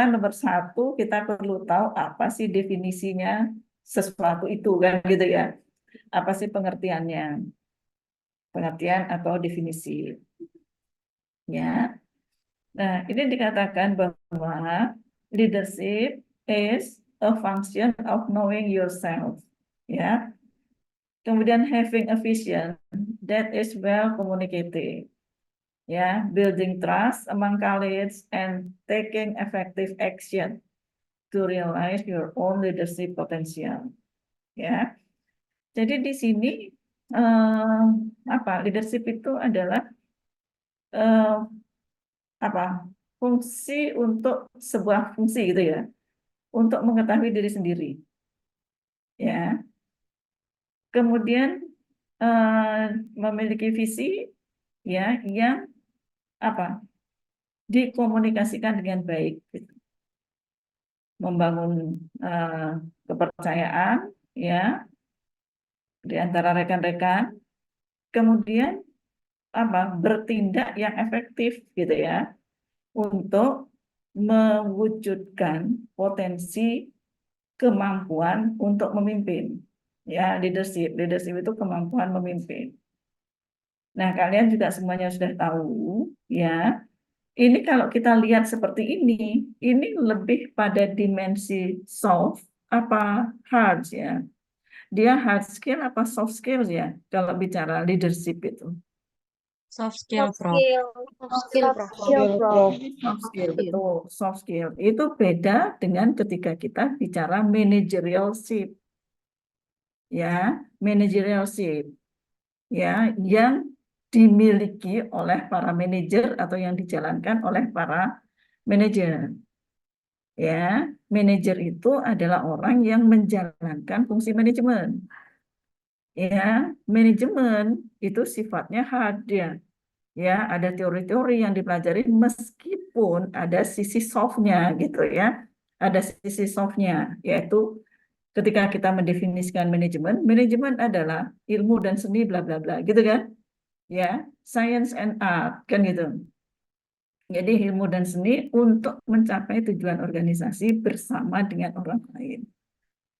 nomor satu kita perlu tahu apa sih definisinya sesuatu itu kan gitu ya. Apa sih pengertiannya? Pengertian atau definisi. Ya. Nah, ini dikatakan bahwa leadership is a function of knowing yourself. Ya. Kemudian having a vision that is well communicated. Ya, building trust among colleagues and taking effective action to realize your own leadership potential. Ya. Jadi di sini leadership itu adalah eh, apa fungsi untuk sebuah fungsi gitu ya, untuk mengetahui diri sendiri. Ya. Kemudian memiliki visi ya yang apa dikomunikasikan dengan baik, gitu. Membangun kepercayaan ya di antara rekan-rekan, kemudian bertindak yang efektif gitu ya untuk mewujudkan potensi kemampuan untuk memimpin. Ya, leadership itu kemampuan memimpin. Nah, kalian juga semuanya sudah tahu ya. Ini kalau kita lihat seperti ini lebih pada dimensi soft apa hard ya. Dia hard skill apa soft skill ya kalau bicara leadership itu. Soft skill, Soft Prof. skill. Soft skill, Prof. Soft skill, betul. Soft skill. Itu beda dengan ketika kita bicara managerialship. Ya, managerialship. Ya, yang dimiliki oleh para manajer atau yang dijalankan oleh para manajer. Ya, manajer itu adalah orang yang menjalankan fungsi manajemen. Ya, manajemen itu sifatnya hard ya. Ya, ada teori-teori yang dipelajari meskipun ada sisi soft-nya gitu ya. Ada sisi soft-nya, yaitu ketika kita mendefinisikan manajemen, manajemen adalah ilmu dan seni bla bla bla gitu kan. Ya, science and art kan gitu. Jadi ilmu dan seni untuk mencapai tujuan organisasi bersama dengan orang lain.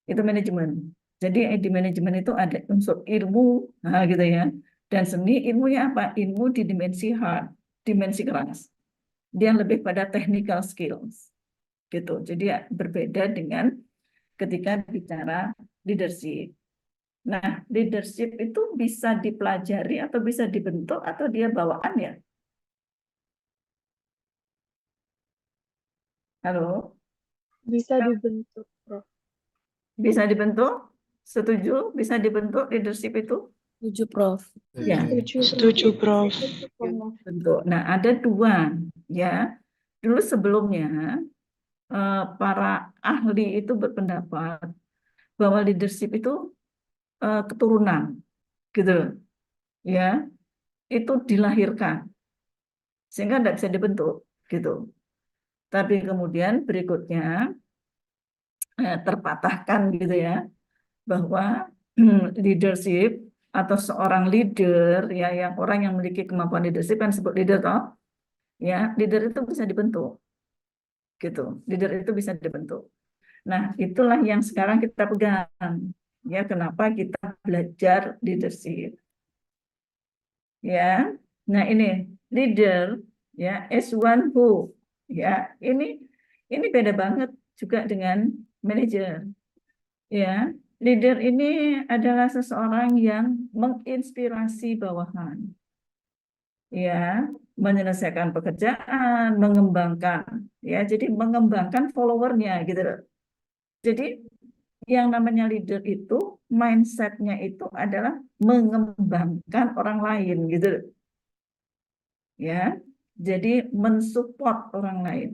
Itu manajemen. Jadi di manajemen itu ada unsur ilmu, nah gitu ya. Dan seni ilmunya apa? Ilmu di dimensi hard, dimensi keras. Dia lebih pada technical skills. Gitu. Jadi berbeda dengan ketika bicara leadership. Nah, leadership itu bisa dipelajari atau bisa dibentuk atau dia bawaan ya? Halo? Bisa dibentuk, Prof. Bisa dibentuk? Setuju? Bisa dibentuk leadership itu? Setuju, Prof. Ya. Setuju, Prof. Bentuk. Nah, ada dua ya. Dulu sebelumnya para ahli itu berpendapat bahwa leadership itu keturunan, gitu, ya, itu dilahirkan sehingga tidak bisa dibentuk, gitu. Tapi kemudian berikutnya terpatahkan, gitu ya, bahwa leadership atau seorang leader ya, yang orang yang memiliki kemampuan leadership yang disebut leader, toh, ya, leader itu bisa dibentuk, gitu. Leader itu bisa dibentuk. Nah, itulah yang sekarang kita pegang. Ya, kenapa kita belajar leadership. Ya. Nah, ini leader ya is one who ya, ini beda banget juga dengan manager. Ya, leader ini adalah seseorang yang menginspirasi bawahan. Ya, menyelesaikan pekerjaan, mengembangkan ya, jadi mengembangkan followernya gitu loh. Jadi yang namanya leader itu mindsetnya itu adalah mengembangkan orang lain gitu ya. Jadi mensupport orang lain,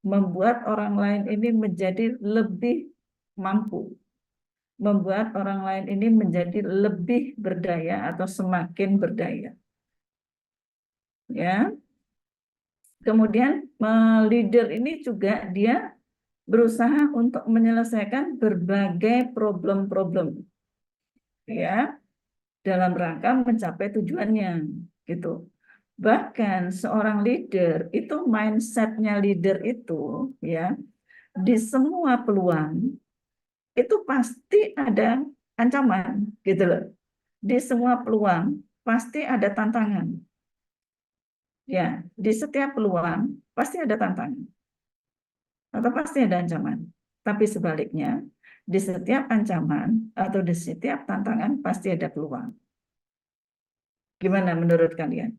membuat orang lain ini menjadi lebih mampu, membuat orang lain ini menjadi lebih berdaya atau semakin berdaya ya. Kemudian leader ini juga dia berusaha untuk menyelesaikan berbagai problem-problem ya dalam rangka mencapai tujuannya gitu. Bahkan seorang leader itu mindsetnya leader itu ya di semua peluang itu pasti ada ancaman gitu loh. Di semua peluang pasti ada tantangan. Ya, di setiap peluang pasti ada tantangan atau pasti ada ancaman. Tapi sebaliknya, di setiap ancaman atau di setiap tantangan pasti ada peluang. Gimana menurut kalian?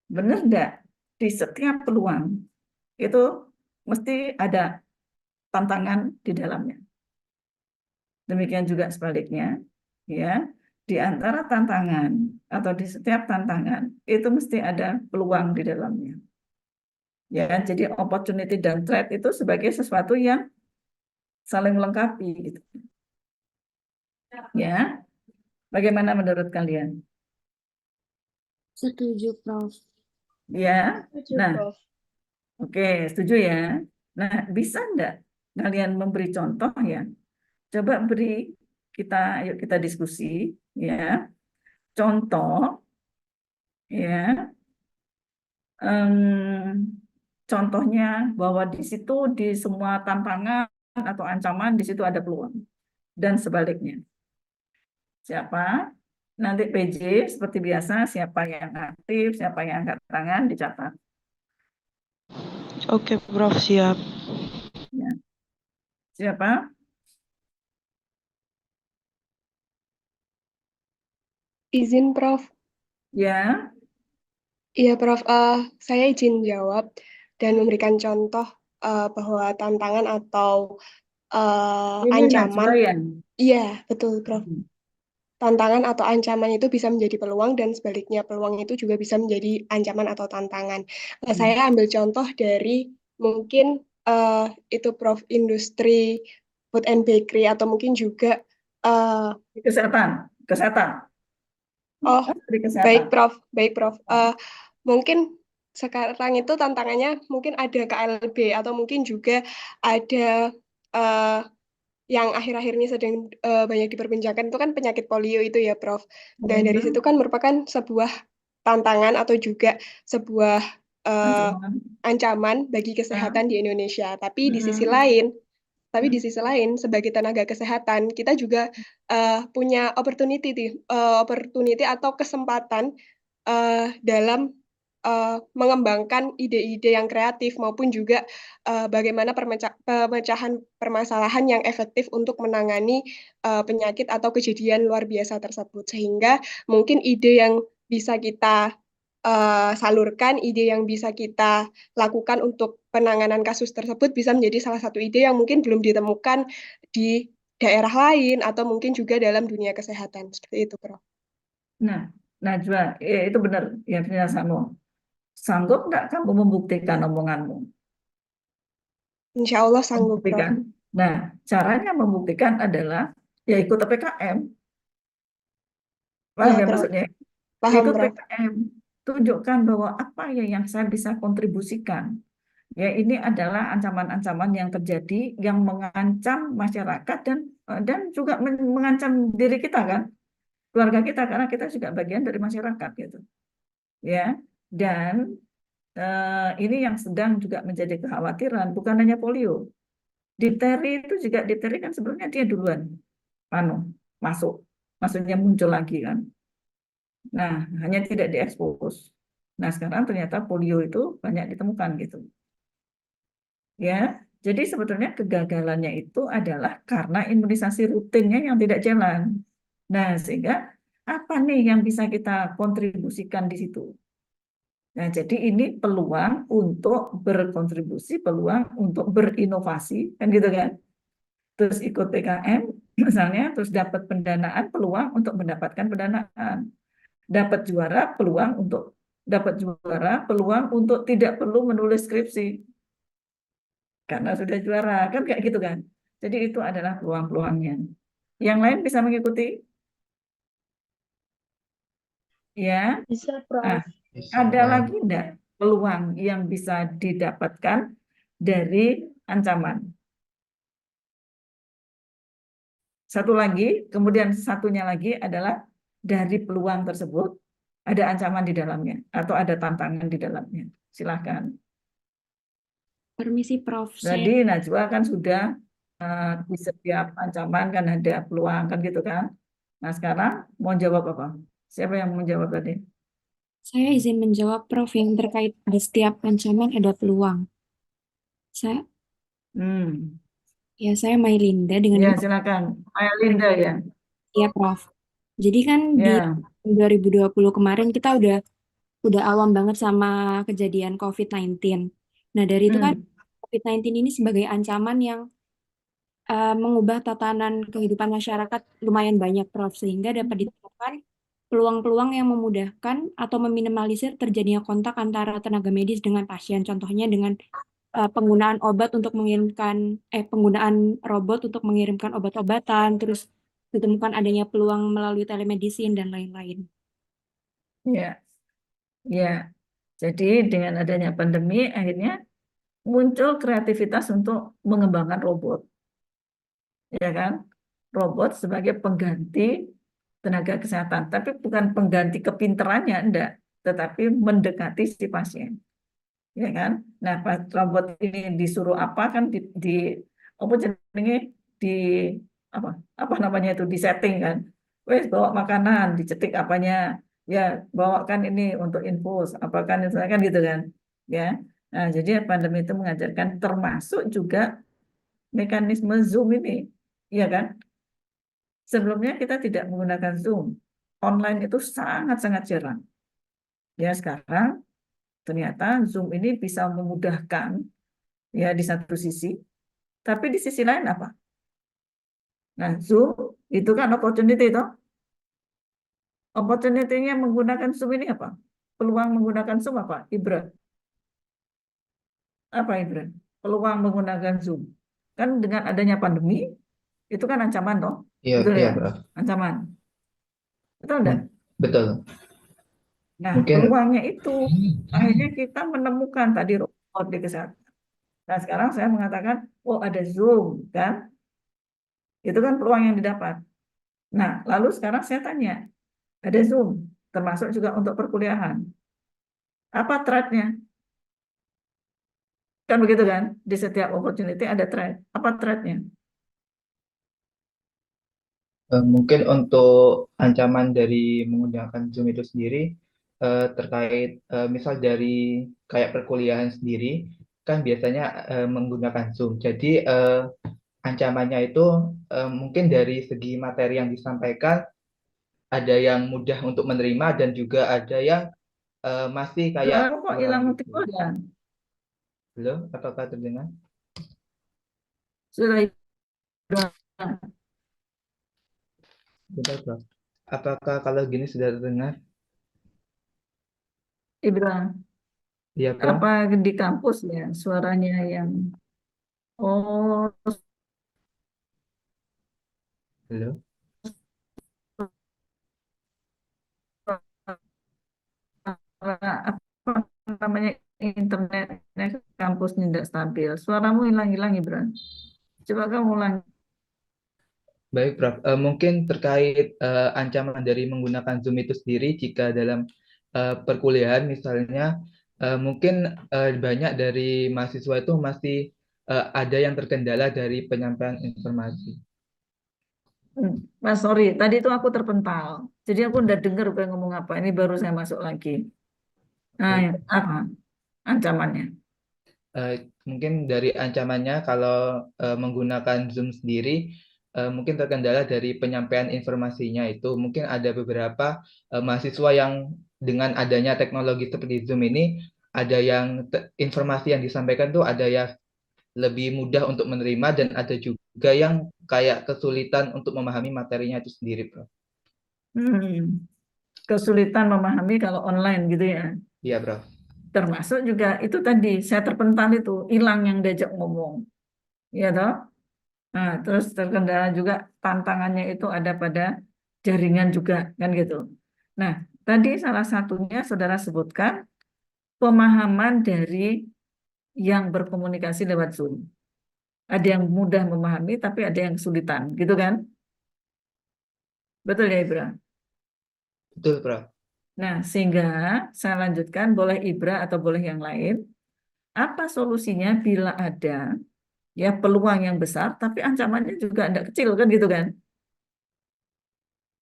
Benar nggak? Di setiap peluang itu mesti ada tantangan di dalamnya. Demikian juga sebaliknya, ya. Di antara tantangan atau di setiap tantangan itu mesti ada peluang di dalamnya. Ya, jadi opportunity dan threat itu sebagai sesuatu yang saling melengkapi gitu. Ya, bagaimana menurut kalian? Setuju, Prof. Ya, Setuju, nah, Prof. oke, setuju ya. Nah, bisa enggak kalian memberi contoh ya? Coba beri kita, ayo kita diskusi ya. Contoh ya, contohnya bahwa di situ di semua tantangan atau ancaman di situ ada peluang dan sebaliknya. Siapa? Nanti PJ seperti biasa, siapa yang aktif, siapa yang angkat tangan dicatat. Oke, Prof, siap. Ya. Siapa? Izin, Prof. Ya. Iya, Prof. Saya izin jawab dan memberikan contoh bahwa tantangan atau Ini ancaman, Najwa ya. iya, betul, Prof. Tantangan atau ancaman itu bisa menjadi peluang dan sebaliknya peluang itu juga bisa menjadi ancaman atau tantangan. Saya ambil contoh dari mungkin itu, Prof, industri food and bakery atau mungkin juga eh, Kesehatan, kesehatan. oh, Di baik, kesehatan. Prof. Baik, Prof. Mungkin sekarang itu tantangannya mungkin ada KLB atau mungkin juga ada eh, yang akhir-akhir ini sedang banyak diperbincangkan itu kan penyakit polio itu ya, Prof. Nah, dari situ kan merupakan sebuah tantangan atau juga sebuah eh, Ancaman. ancaman bagi Ya. kesehatan di Indonesia. Mm-mm. Tapi di sisi lain, sebagai tenaga kesehatan, kita juga punya opportunity atau kesempatan dalam mengembangkan ide-ide yang kreatif maupun juga bagaimana pemecahan permasalahan yang efektif untuk menangani penyakit atau kejadian luar biasa tersebut. Sehingga mungkin ide yang bisa kita salurkan, ide yang bisa kita lakukan untuk penanganan kasus tersebut bisa menjadi salah satu ide yang mungkin belum ditemukan di daerah lain atau mungkin juga dalam dunia kesehatan. Seperti itu, Prof. Nah, Najwa, itu benar ya penjelasanmu. Sanggup nggak kamu membuktikan omonganmu? Insya Allah sanggup, Prof. Membuktikan. Nah, caranya membuktikan adalah ya ikut PKM. Paham Iya, ya Prof. maksudnya? Paham, Ikut Prof. PKM. Tunjukkan bahwa apa ya yang saya bisa kontribusikan. Ya, ini adalah ancaman-ancaman yang terjadi yang mengancam masyarakat dan juga mengancam diri kita kan, keluarga kita karena kita juga bagian dari masyarakat gitu. Ya. Dan ini yang sedang juga menjadi kekhawatiran bukan hanya polio. Difteri itu juga difteri kan sebenarnya dia duluan anu masuk. Maksudnya muncul lagi kan. Nah, hanya tidak diekspos. Nah, sekarang ternyata polio itu banyak ditemukan gitu. Ya, jadi sebetulnya kegagalannya itu adalah karena imunisasi rutinnya yang tidak jalan. Nah, sehingga apa nih yang bisa kita kontribusikan di situ? Nah, jadi ini peluang untuk berkontribusi, peluang untuk berinovasi, kan gitu kan? Terus ikut PKM, misalnya, terus dapat pendanaan, peluang untuk mendapatkan pendanaan. Dapat juara, peluang untuk tidak perlu menulis skripsi karena sudah juara kan kayak gitu kan. Jadi itu adalah peluang-peluangnya. Yang lain bisa mengikuti ya. Bisa, Nah, Prof. ada lagi enggak peluang yang bisa didapatkan dari ancaman? Satu lagi, kemudian satunya lagi adalah dari peluang tersebut ada ancaman di dalamnya atau ada tantangan di dalamnya. Silahkan. Permisi, Prof. Tadi Najwa kan sudah di setiap ancaman kan ada peluang kan gitu kan. Nah sekarang mau jawab apa? Siapa yang mau jawab tadi? Saya izin menjawab, Prof, yang terkait di setiap ancaman ada peluang. Saya, Hmm. saya Mailinda dengan Ya silakan. Linda ya. ya, Prof. Jadi kan di Ya. 2020 kemarin kita udah awam banget sama kejadian COVID-19. Nah, dari itu kan Hmm. COVID-19 ini sebagai ancaman yang mengubah tatanan kehidupan masyarakat lumayan banyak, Prof. Sehingga dapat ditemukan peluang-peluang yang memudahkan atau meminimalisir terjadinya kontak antara tenaga medis dengan pasien. Contohnya dengan penggunaan obat untuk penggunaan robot untuk mengirimkan obat-obatan, terus ditemukan adanya peluang melalui telemedicine dan lain-lain. Ya. Ya. Jadi dengan adanya pandemi akhirnya muncul kreativitas untuk mengembangkan robot. Ya kan? Robot sebagai pengganti tenaga kesehatan, tapi bukan pengganti kepinterannya, enggak, tetapi mendekati si pasien. Ya kan? Nah, pas robot ini disuruh apa kan di apa jenenge di apa apa namanya itu di setting kan. Wes bawa makanan, dicetik apanya. Ya, bawakan ini untuk infus, apa kan itu kan gitu kan. Ya. Nah, jadi pandemi itu mengajarkan termasuk juga mekanisme Zoom ini. Iya kan? Sebelumnya kita tidak menggunakan Zoom. Online itu sangat-sangat jarang. Ya, sekarang ternyata Zoom ini bisa memudahkan ya di satu sisi, tapi di sisi lain apa? Nah, Zoom itu kan opportunity itu. Opportunity-nya menggunakan Zoom ini apa? Peluang menggunakan Zoom apa? Ibra. Apa Ibra? Peluang menggunakan Zoom. Kan dengan adanya pandemi, itu kan ancaman toh. Iya, Betul iya, ya? Prof. Ancaman. Betul enggak? Betul. Nah, Mungkin peluangnya itu akhirnya kita menemukan tadi robot di kesehatan. Nah, sekarang saya mengatakan, oh ada Zoom, kan? Itu kan peluang yang didapat. Nah, lalu sekarang saya tanya, ada Zoom, termasuk juga untuk perkuliahan. Apa threat-nya? Kan begitu kan? Di setiap opportunity ada threat. Apa threat-nya? mungkin untuk ancaman dari menggunakan Zoom itu sendiri terkait misal dari kayak perkuliahan sendiri kan biasanya menggunakan Zoom. Jadi ancamannya itu mungkin dari segi materi yang disampaikan ada yang mudah untuk menerima dan juga ada yang masih Suara kayak kok kurang hilang gitu. tiba ya? Halo, apakah terdengar? Sudah hilang. Bentar, Prof. Apakah kalau gini sudah terdengar? Ibra, Iya, Prof. apa di kampus ya suaranya yang oh Halo. apa namanya internetnya kampusnya tidak stabil. Suaramu hilang-hilang Ibra. Coba kamu ulang. Baik, Prof. Mungkin terkait ancaman dari menggunakan Zoom itu sendiri, jika dalam perkuliahan misalnya, mungkin banyak dari mahasiswa itu masih ada yang terkendala dari penyampaian informasi. Mas, sorry, tadi itu aku terpental. Jadi aku udah dengar gue ngomong apa. Ini baru saya masuk lagi. Nah, Baik. apa ancamannya? Mungkin dari ancamannya kalau menggunakan Zoom sendiri, mungkin terkendala dari penyampaian informasinya itu. Mungkin ada beberapa mahasiswa yang dengan adanya teknologi seperti Zoom ini, ada yang informasi yang disampaikan tuh ada yang lebih mudah untuk menerima dan ada juga yang kayak kesulitan untuk memahami materinya itu sendiri, Bro. Kesulitan memahami kalau online gitu ya. Iya, Bro. Termasuk juga itu tadi saya terpental itu hilang yang diajak ngomong. Ya toh? Nah, terus terkendala juga tantangannya itu ada pada jaringan juga kan gitu. Nah, tadi salah satunya saudara sebutkan pemahaman dari yang berkomunikasi lewat Zoom. Ada yang mudah memahami tapi ada yang kesulitan, gitu kan? Betul ya, Ibra? Betul, Bro. Nah, sehingga saya lanjutkan, boleh Ibra atau boleh yang lain. Apa solusinya bila ada ya peluang yang besar, tapi ancamannya juga tidak kecil kan gitu kan?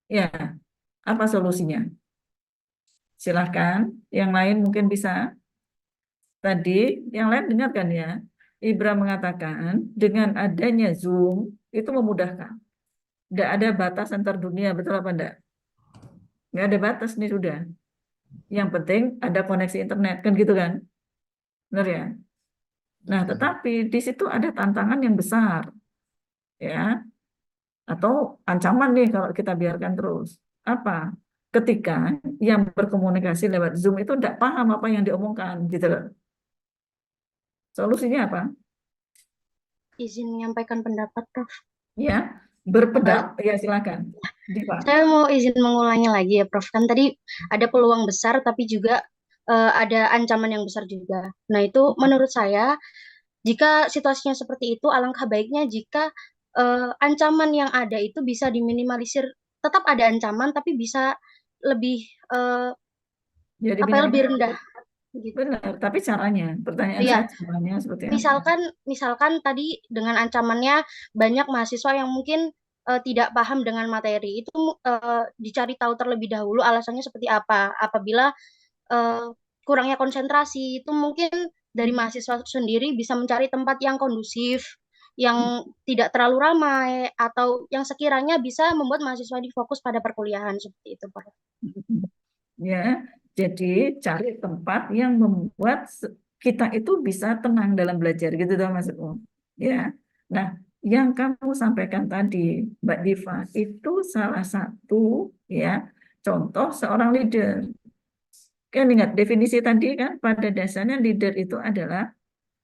Ya, apa solusinya? Silahkan, yang lain mungkin bisa. Tadi, yang lain dengarkan ya. Ibra mengatakan dengan adanya Zoom itu memudahkan. Tidak ada batas antar dunia, betul apa enggak? Nggak ada batas nih sudah. Yang penting ada koneksi internet kan gitu kan? Benar ya? Nah, tetapi di situ ada tantangan yang besar ya, atau ancaman nih kalau kita biarkan terus. Apa? Ketika yang berkomunikasi lewat Zoom itu tidak paham apa yang diomongkan gitu loh. Solusinya apa? Izin menyampaikan pendapat, Prof. Ya, berpendapat ya silakan. Diva. Saya mau izin mengulangi lagi ya, Prof. Kan tadi ada peluang besar, tapi juga ada ancaman yang besar juga. Nah, itu menurut saya, jika situasinya seperti itu, alangkah baiknya jika ancaman yang ada itu bisa diminimalisir. Tetap ada ancaman, tapi bisa lebih Jadi lebih rendah. Gitu. benar, tapi caranya, pertanyaan Iya. saya caranya seperti apa? Misalkan tadi dengan ancamannya banyak mahasiswa yang mungkin tidak paham dengan materi itu, dicari tahu terlebih dahulu alasannya seperti apa. Apabila kurangnya konsentrasi itu mungkin dari mahasiswa sendiri bisa mencari tempat yang kondusif, yang tidak terlalu ramai, atau yang sekiranya bisa membuat mahasiswa ini fokus pada perkuliahan seperti itu, Pak. Ya, jadi cari tempat yang membuat kita itu bisa tenang dalam belajar gitu dong maksudku. Ya. Nah, yang kamu sampaikan tadi, Mbak Diva, itu salah satu ya contoh seorang leader. Kan ingat definisi tadi kan, pada dasarnya leader itu adalah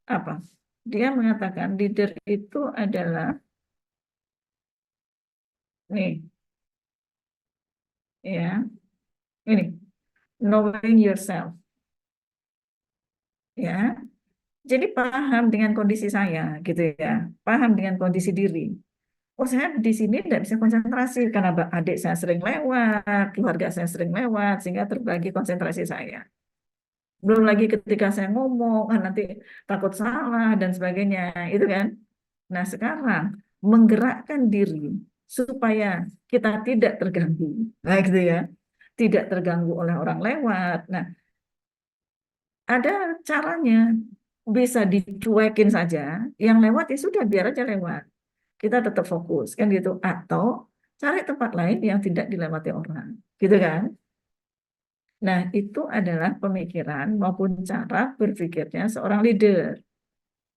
apa? Dia mengatakan leader itu adalah nih, ya, ini knowing yourself, ya. Jadi paham dengan kondisi saya, gitu ya, paham dengan kondisi diri. Oh, saya di sini tidak bisa konsentrasi karena adik saya sering lewat, keluarga saya sering lewat, sehingga terbagi konsentrasi saya. Belum lagi ketika saya ngomong, nanti takut salah dan sebagainya, itu kan. Nah, sekarang menggerakkan diri supaya kita tidak terganggu, nah gitu ya, tidak terganggu oleh orang lewat. Nah, ada caranya, bisa dicuekin saja, yang lewat ya sudah biar aja lewat. Kita tetap fokus kan gitu, atau cari tempat lain yang tidak dilewati orang, gitu kan. Nah, itu adalah pemikiran maupun cara berpikirnya seorang leader.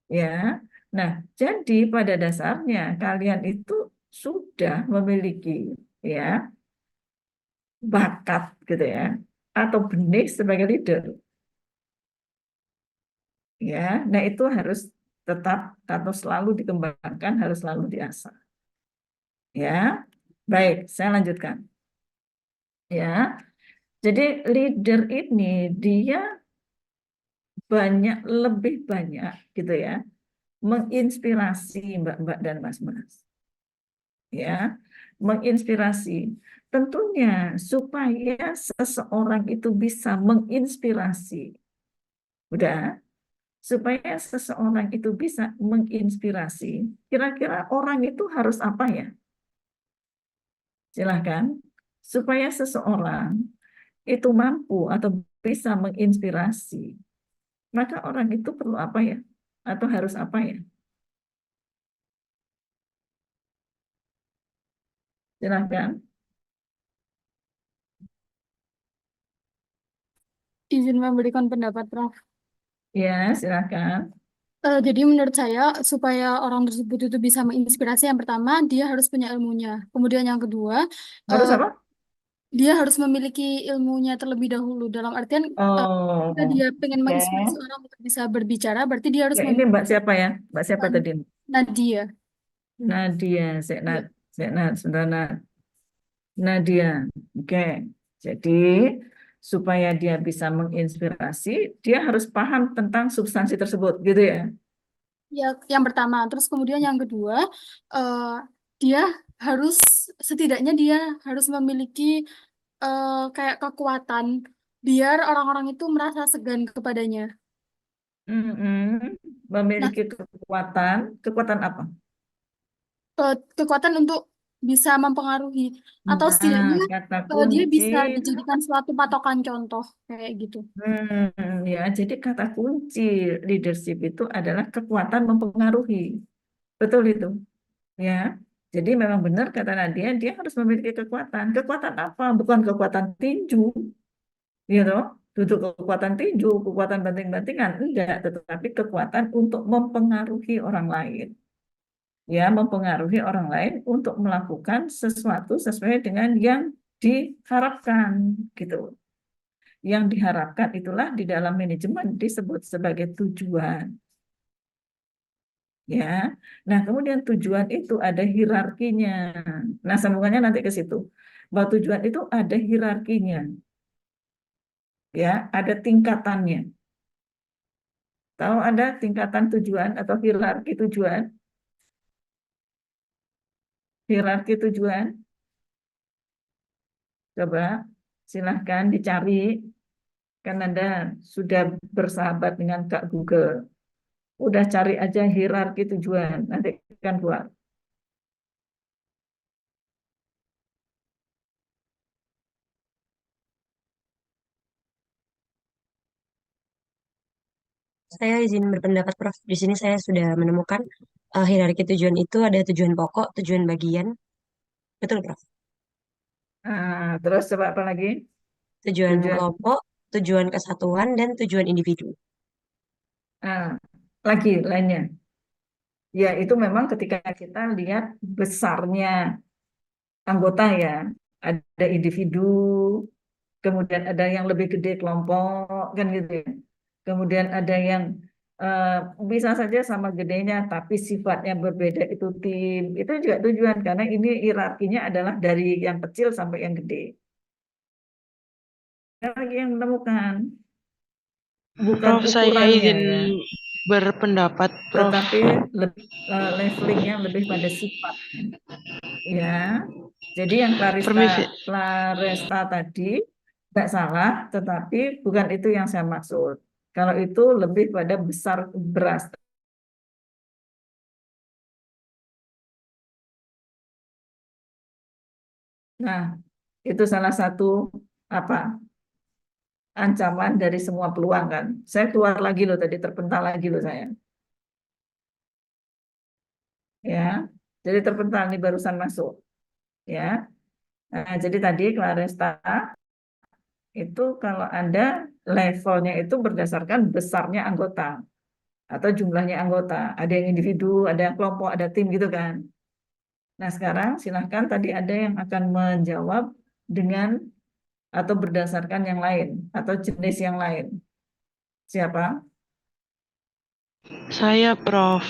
Ya. Nah, jadi pada dasarnya kalian itu sudah memiliki ya bakat gitu ya atau benih sebagai leader. Ya. Nah, itu harus tetap atau selalu dikembangkan, harus selalu diasah. Ya. Baik, saya lanjutkan. Ya. Jadi leader ini dia lebih banyak gitu ya menginspirasi Mbak-mbak dan Mas-mas. Ya, menginspirasi. Tentunya supaya seseorang itu bisa menginspirasi. Udah, supaya seseorang itu bisa menginspirasi. Kira-kira orang itu harus apa ya? Silahkan. Supaya seseorang itu mampu atau bisa menginspirasi, maka orang itu perlu apa ya? Atau harus apa ya? Silahkan. Izin memberikan pendapat, Prof. Ya, silahkan. Jadi menurut saya, supaya orang tersebut itu bisa menginspirasi, yang pertama, dia harus punya ilmunya. Kemudian yang kedua, Harus eh, apa? dia harus memiliki ilmunya terlebih dahulu. Dalam artian, jika Oh, dia pengen oke. menginspirasi orang untuk bisa berbicara, berarti dia harus Ya, ini Mbak siapa ya? Mbak siapa tadi? Nadia. Nadia, sebentar, Nadia. Oke. Jadi, supaya dia bisa menginspirasi, dia harus paham tentang substansi tersebut, gitu ya? Ya, yang pertama. Terus kemudian yang kedua, dia harus, setidaknya dia harus memiliki kayak kekuatan biar orang-orang itu merasa segan kepadanya. Mm-mm. Nah, Memiliki kekuatan apa? kekuatan untuk bisa mempengaruhi atau Nah, setidaknya kata dia kunci, bisa dijadikan suatu patokan contoh kayak gitu. ya, jadi kata kunci leadership itu adalah kekuatan mempengaruhi. Betul itu, ya. Jadi memang benar kata Nadia, dia harus memiliki kekuatan. Kekuatan apa? Bukan kekuatan tinju, gitu. Duduk kekuatan tinju, kekuatan banting-bantingan, enggak, tetapi kekuatan untuk mempengaruhi orang lain. Ya, mempengaruhi orang lain untuk melakukan sesuatu sesuai dengan yang diharapkan, gitu. Yang diharapkan itulah di dalam manajemen disebut sebagai tujuan. Ya, nah kemudian tujuan itu ada hierarkinya. Nah, sambungannya nanti ke situ. Bahwa tujuan itu ada hierarkinya, ya, ada tingkatannya. Tahu ada tingkatan tujuan atau hierarki tujuan? Hierarki tujuan, coba silahkan dicari. Kan Anda sudah bersahabat dengan Kak Google. Udah cari aja hierarki tujuan, nanti kan keluar. Saya izin berpendapat, Prof. Di sini saya sudah menemukan hierarki tujuan itu ada tujuan pokok, tujuan bagian. Betul, Prof. Terus coba apa lagi? Tujuan Tujuan, kelompok, tujuan kesatuan, dan tujuan individu. ah, lagi lainnya. Ya, itu memang ketika kita lihat besarnya anggota ya, ada individu, kemudian ada yang lebih gede kelompok, kan gitu ya. Kemudian ada yang eh, bisa saja sama gedenya, tapi sifatnya berbeda itu tim. Itu juga tujuan, karena ini hierarkinya adalah dari yang kecil sampai yang gede. Ada lagi yang menemukan, bukan Prof, saya ukurannya izin ya, berpendapat, Prof. tetapi levelingnya lebih pada sifatnya. Ya, jadi yang Permisi. Claresta tadi nggak salah, tetapi bukan itu yang saya maksud. Kalau itu lebih pada besar beras. Nah, itu salah satu apa ancaman dari semua peluang kan. Saya keluar lagi loh tadi, terpental lagi loh saya. Ya, jadi terpental nih barusan masuk. Ya, nah, jadi tadi Claresta itu kalau Anda levelnya itu berdasarkan besarnya anggota atau jumlahnya anggota. Ada yang individu, ada yang kelompok, ada tim gitu kan. Nah, sekarang silahkan tadi ada yang akan menjawab dengan atau berdasarkan yang lain atau jenis yang lain. Siapa? Saya, Prof.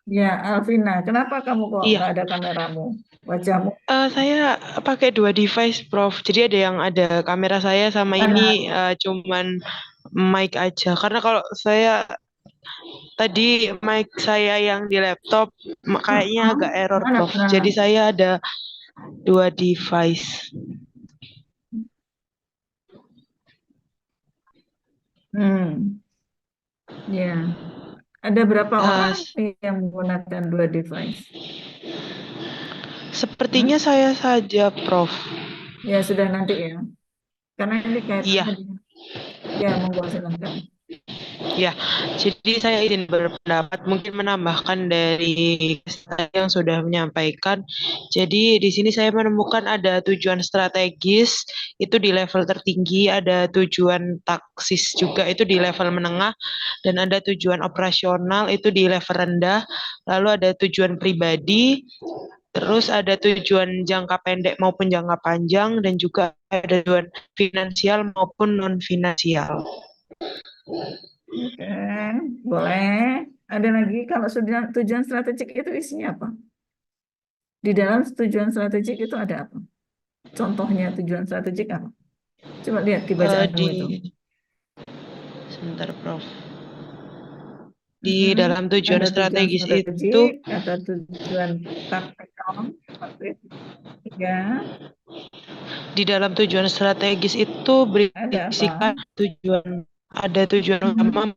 Ya, Alvina. Kenapa kamu kok Iya. nggak ada kameramu? Wajahmu? Saya pakai 2 device, Prof. Jadi ada kamera saya sama ini cuman mic aja. Karena kalau saya tadi mic saya yang di laptop kayaknya agak error, Mana, Prof. Jadi saya ada 2 device. Ya. Ada berapa orang yang menggunakan 2 device? Sepertinya saya saja, Prof. Ya, sudah nanti ya. Karena ini Iya. kaitannya. Ya, monggo silahkan. Ya, jadi saya izin berpendapat mungkin menambahkan dari saya yang sudah menyampaikan. Jadi di sini saya menemukan ada tujuan strategis itu di level tertinggi, ada tujuan taksis juga itu di level menengah, dan ada tujuan operasional itu di level rendah. Lalu ada tujuan pribadi, terus ada tujuan jangka pendek maupun jangka panjang, dan juga ada tujuan finansial maupun non finansial. Oke, boleh. Ada lagi kalau tujuan strategik itu isinya apa? Di dalam tujuan strategik itu ada apa? Contohnya tujuan strategik apa? Coba lihat di bacaanmu itu. Sebentar, Prof. Di dalam tujuan Ada tujuan strategis itu, strategik, ada tujuan taktikal, seperti itu. Ya, di dalam tujuan strategis itu ada apa? berisikan ada tujuan utama,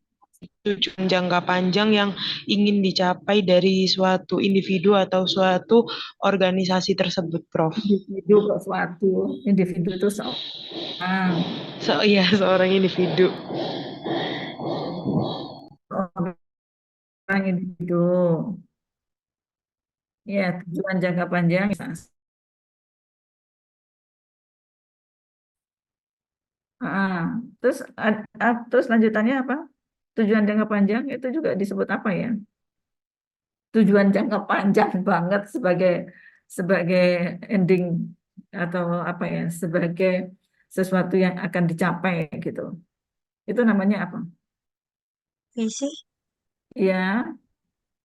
tujuan jangka panjang yang ingin dicapai dari suatu individu atau suatu organisasi tersebut, Prof. Individu kok suatu, individu itu seorang, Iya, seorang individu. orang individu. Ya, tujuan jangka panjang. Terus terus lanjutannya apa? Tujuan jangka panjang itu juga disebut apa ya? Tujuan jangka panjang banget sebagai sebagai ending atau apa ya? Sebagai sesuatu yang akan dicapai gitu. Itu namanya apa? Visi, Ya,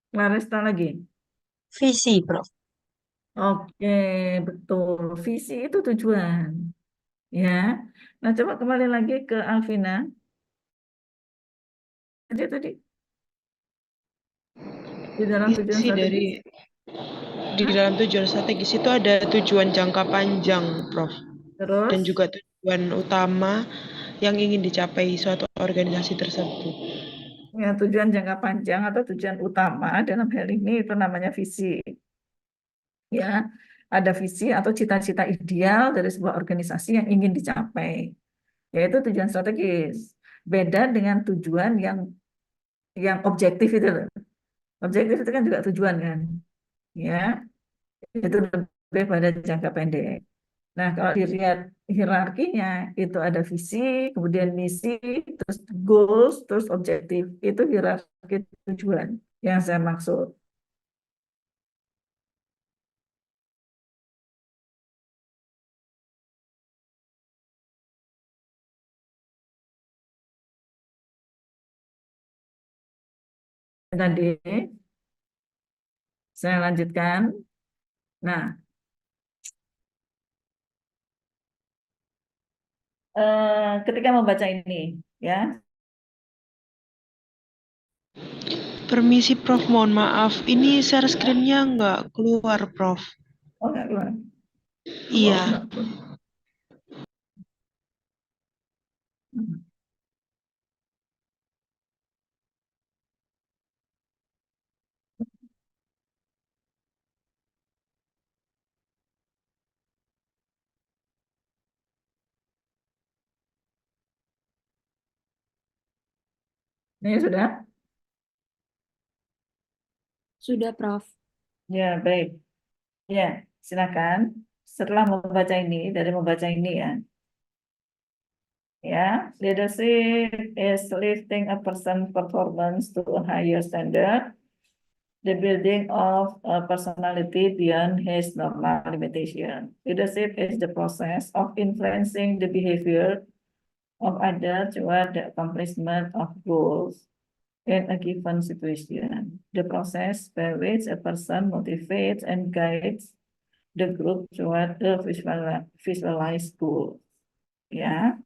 Claresta lagi. visi, Prof. Oke, betul. Visi itu tujuan. Ya. Nah, coba kembali lagi ke Alvina. Tadi di dalam tujuan Visi strategis. di dalam tujuan strategis itu ada tujuan jangka panjang, Prof. Terus, Dan juga tujuan utama yang ingin dicapai suatu organisasi tersebut. ya, tujuan jangka panjang atau tujuan utama dalam hal ini itu namanya visi. Ya, ada visi atau cita-cita ideal dari sebuah organisasi yang ingin dicapai, yaitu tujuan strategis. Beda dengan tujuan yang objektif itu loh. Objektif itu kan juga tujuan kan, ya, itu lebih pada jangka pendek. Nah, kalau dilihat hierarkinya, itu ada visi, kemudian misi, terus goals, terus objektif. Itu hierarki tujuan yang saya maksud. Tadi saya lanjutkan. Nah, ketika membaca ini, ya, Permisi, Prof. Mohon maaf. Ini share screen-nya nggak keluar, Prof. oh nggak keluar. Iya. Oh, nggak keluar. Ini sudah? Sudah, Prof. Ya, baik. Ya, silakan. Setelah membaca ini, dari membaca ini ya, leadership is lifting a person's performance to a higher standard, the building of a personality beyond his normal limitation. Leadership is the process of influencing the behavior of others toward the accomplishment of goals in a given situation. The process by which a person motivates and guides the group toward the visualized goal. Ya,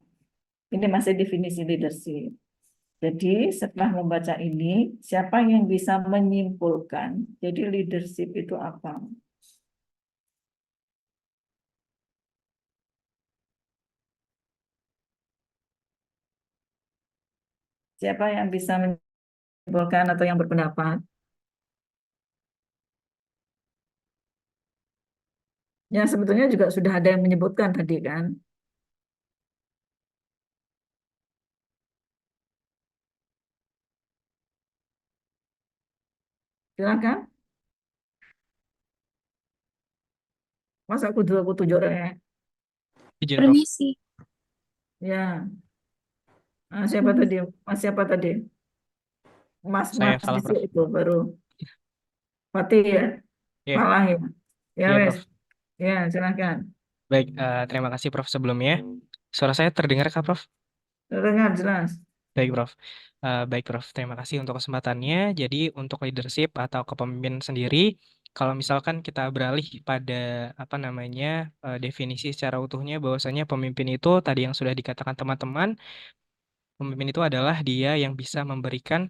ini masih definisi leadership. Jadi setelah membaca ini, siapa yang bisa menyimpulkan? Jadi leadership itu apa? Siapa yang bisa menyimpulkan atau yang berpendapat? Ya, sebetulnya juga sudah ada yang menyebutkan tadi kan. Silakan. Masa aku tunjuk ya? Izin, Prof. Permisi. Ya. Nah, siapa tadi? Mas siapa tadi? Saya Mas salah, Disi Prof. itu baru. Fatih ya? Iya, Malah ya? Ya iya, wes. Prof. Ya, silakan. Baik, terima kasih, Prof, sebelumnya. Suara saya terdengar kah, Prof? Dengar jelas. Baik, Prof. Baik, Prof. Terima kasih untuk kesempatannya. Jadi, untuk leadership atau kepemimpinan sendiri, kalau misalkan kita beralih pada apa namanya definisi secara utuhnya, bahwasanya pemimpin itu tadi yang sudah dikatakan teman-teman, pemimpin itu adalah dia yang bisa memberikan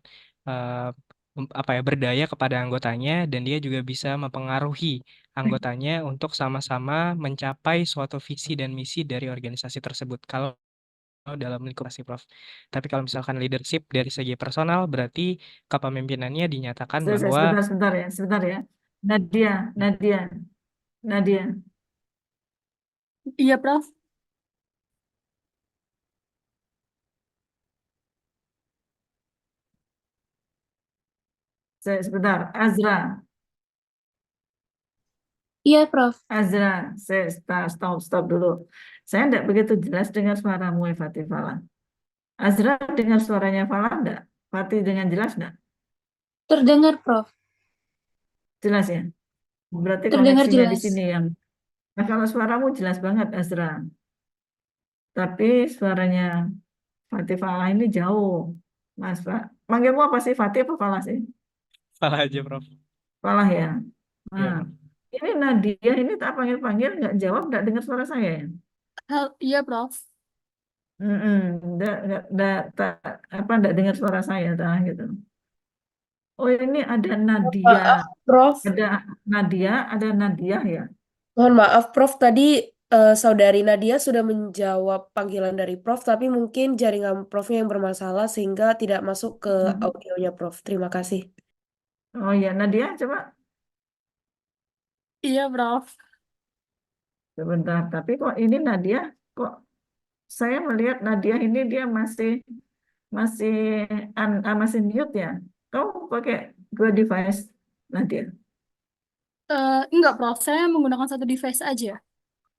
berdaya kepada anggotanya dan dia juga bisa mempengaruhi anggotanya untuk sama-sama mencapai suatu visi dan misi dari organisasi tersebut. Kalau dalam lingkup organisasi, Prof. Tapi kalau misalkan leadership dari segi personal, berarti kepemimpinannya dinyatakan bahwa Sebentar ya. Nadia, Nadia, Nadia. Iya, Prof. Sebentar, Azra. Iya, Prof. Azra, stop dulu. Saya tidak begitu jelas dengar suaramu, Fatih Fala. Azra dengar suaranya Fala enggak? Fatih dengan jelas enggak? Terdengar, Prof. Jelas ya? Berarti Terdengar koneksinya di jelas. sini yang... Nah, kalau suaramu jelas banget, Azra. Tapi suaranya Fatih Fala ini jauh. Mas, Pak. Manggilmu apa sih? Fatih apa Fala sih? salah aja, Prof. Fala ya? Iya, Nah, Prof. ini Nadia ini tak panggil-panggil, nggak jawab, nggak dengar suara saya ya? Iya, Prof. Nggak dengar suara saya, gitu. Oh, ini ada Nadia, Maaf, Prof. ada Nadia ya. Mohon maaf, Prof. Tadi Saudari Nadia sudah menjawab panggilan dari Prof, tapi mungkin jaringan Profnya yang bermasalah sehingga tidak masuk ke audionya, Prof. Terima kasih. Oh ya, Nadia, coba Iya, Prof. sebentar. Tapi kok ini Nadia, kok saya melihat Nadia ini dia masih masih masih mute ya. Kau pakai dua device, Nadia? Enggak, Prof. Saya menggunakan satu device aja.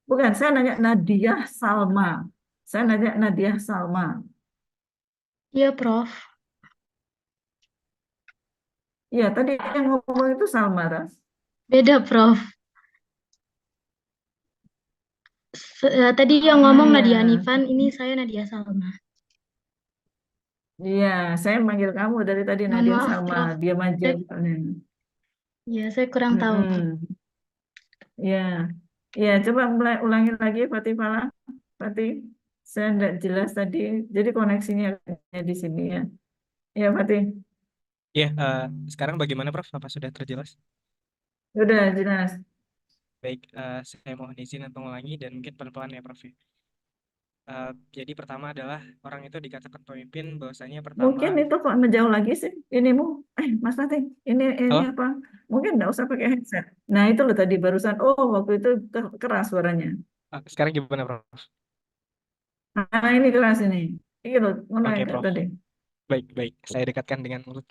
Bukan, saya nanya Nadia Salma. Saya nanya Nadia Salma. Iya, Prof. Iya, tadi yang ngomong itu Salma, Ras. Beda, Prof. Tadi yang ngomong Iya. Nadia Anifan, ini saya Nadia Salma. Iya, saya manggil kamu dari tadi Mohon Nadia maaf, Salma. Prof. Diam aja Saya- soalnya. Ya, saya kurang tahu. Iya, iya. Coba ulangi lagi, Fatih Fala. Fatih, saya tidak jelas tadi. Jadi koneksinya di sini ya. Iya, Fatih. Ya, sekarang bagaimana, Prof? Apa sudah terjelas? Sudah jelas. Baik, saya mohon izin untuk mengulangi dan mungkin pelan-pelan ya, Prof. Jadi pertama adalah orang itu dikatakan pemimpin bahwasanya pertama. Mungkin itu kok menjauh lagi sih. Inimu, Mas Fatih, ini Halo? apa? Mungkin nggak usah pakai headset. Nah, itu loh tadi barusan. Oh, waktu itu keras suaranya. Sekarang gimana, Prof? Nah, ini keras ini. Ini loh, ngono Oke, enggak Prof. tadi. Baik, baik. Saya dekatkan dengan mulut.